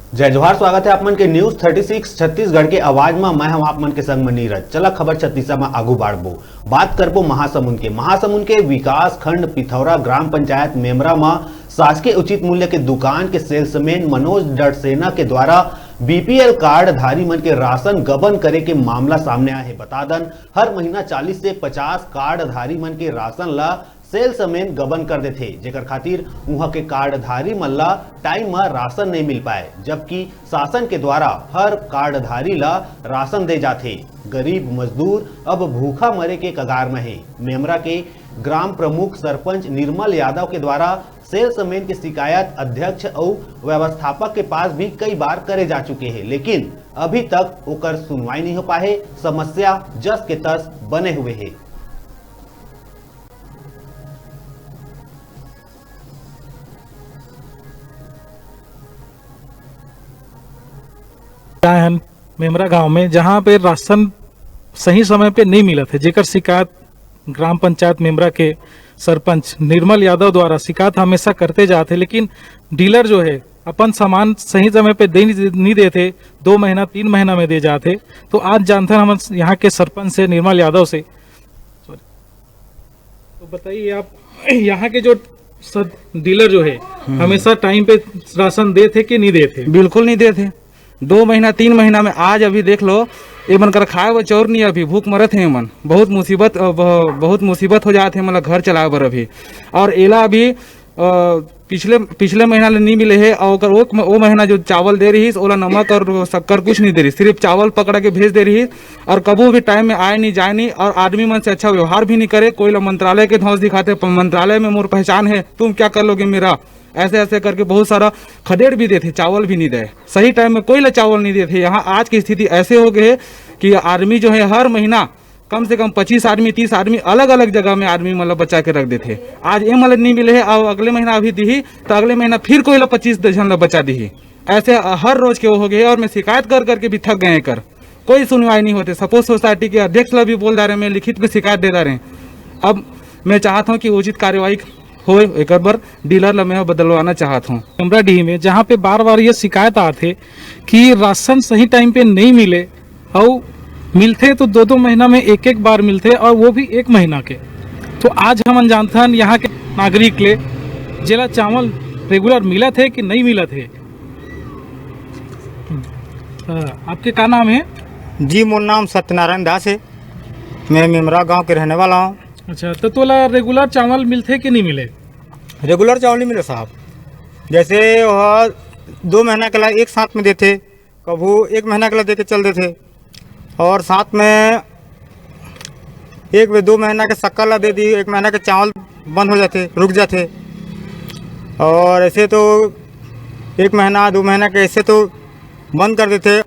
जय जोहार, स्वागत है आप मन के न्यूज 36 छत्तीसगढ़ के आवाज में। मैं हूं आप मन के संग में नीरज। चला खबर छत्तीसा में आगू बाढ़बो। बात करबो महासमुंद के विकास खंड पिथौरा ग्राम पंचायत मेमरा में शासकीय उचित मूल्य के दुकान के सेल्समैन मनोज डडसेना के द्वारा बीपीएल कार्ड धारी मन के राशन गबन करे के मामला सामने आया है। बता दन हर महीना 40 से 50 कार्ड धारी मन के राशन ला सेल्समैन गबन कर देते, जेकर खातिर वहां के कार्डधारी मन ला टाइम में राशन नहीं मिल पाए, जबकि शासन के द्वारा हर कार्डधारी ला राशन दे जाते। गरीब मजदूर अब भूखा मरे के कगार में है। मेमरा के ग्राम प्रमुख सरपंच निर्मल यादव के द्वारा सेल्समैन की शिकायत अध्यक्ष और व्यवस्थापक के पास भी कई बार करे जा चुके हैं, लेकिन अभी तक ओकर सुनवाई नहीं हो पाए। समस्या जस के तस बने हुए है। हम मेमरा गांव में जहां पे राशन सही समय पे नहीं मिला थे, जेकर शिकायत ग्राम पंचायत मेमरा के सरपंच निर्मल यादव द्वारा शिकायत हमेशा करते जाते, लेकिन डीलर जो है अपन सामान सही समय पे नहीं देते, 2 महीना 3 महीना में दे जाते। तो आज जानते हैं हम यहाँ के सरपंच से निर्मल यादव से, तो बताइए आप यहाँ के जो डीलर जो है हमेशा टाइम पे राशन देते कि नहीं देते? बिल्कुल नहीं देते। 2 महीना 3 महीना में आज अभी देख लो, ये मन कर खाए वो चौर नहीं, अभी भूख मरत है मन। बहुत मुसीबत हो जाते हैं मतलब घर चलाए बर अभी। और एला अभी पिछले महीना ले नहीं मिले है, और वो महीना जो चावल दे रही ओला नमक और शक्कर कुछ नहीं दे रही, सिर्फ चावल पकड़ा के भेज दे रही। और कबू भी टाइम में आए नहीं जाए नहीं, और आदमी मन से अच्छा व्यवहार भी नहीं करे। कोई मंत्रालय के धौस दिखाते, मंत्रालय में मोर पहचान है, तुम क्या कर लोगे मेरा, ऐसे ऐसे करके बहुत सारा खदेड़ भी देते, चावल भी नहीं दे, सही टाइम में कोई ला चावल नहीं देते। यहाँ आज की स्थिति ऐसे हो गई है कि आदमी जो है हर महीना कम से कम 25 आदमी 30 आदमी अलग अलग जगह में आदमी मतलब बचा के रख देते। आज ये मतलब नहीं मिले है, और अगले महीना अभी दी तो अगले महीना फिर कोई ला 25 जन बचा दी। ऐसे हर रोज के वो हो गए, और मैं शिकायत कर करके भी थक गए कर, कोई सुनवाई नहीं होते। सपोज सोसाइटी के अध्यक्ष ला भी बोल जा रहे हैं, मैं लिखित में शिकायत दे रहे हैं। अब मैं चाहता हूँ कि उचित कार्यवाही हो, एक बार डीलर ला मैं बदलवाना चाहता हूँ। मेमरा डी में जहाँ पे बार बार ये शिकायत आते कि राशन सही टाइम पे नहीं मिले, और मिलते तो 2-2 महीना में एक बार मिलते, और वो भी 1 महीना के। तो आज हम जानते हैं यहाँ के नागरिक ले जिला चावल रेगुलर मिला थे कि नहीं मिला थे। आपके क्या नाम है? जी, मोर नाम सत्यनारायण दास है, मैं मेमरा गांव के रहने वाला हूँ। अच्छा, तो तोला रेगुलर चावल मिलते कि नहीं मिले? रेगुलर चावल नहीं मिले साहब, जैसे वह 2 महीना के ला एक साथ में देते, कभू 1 महीना के ला दे के चल देते, और साथ में 1-2 महीना के शक्कर ला दे दी, 1 महीना के चावल बंद हो जाते, रुक जाते। और ऐसे तो 1 महीना 2 महीना के ऐसे तो बंद कर देते।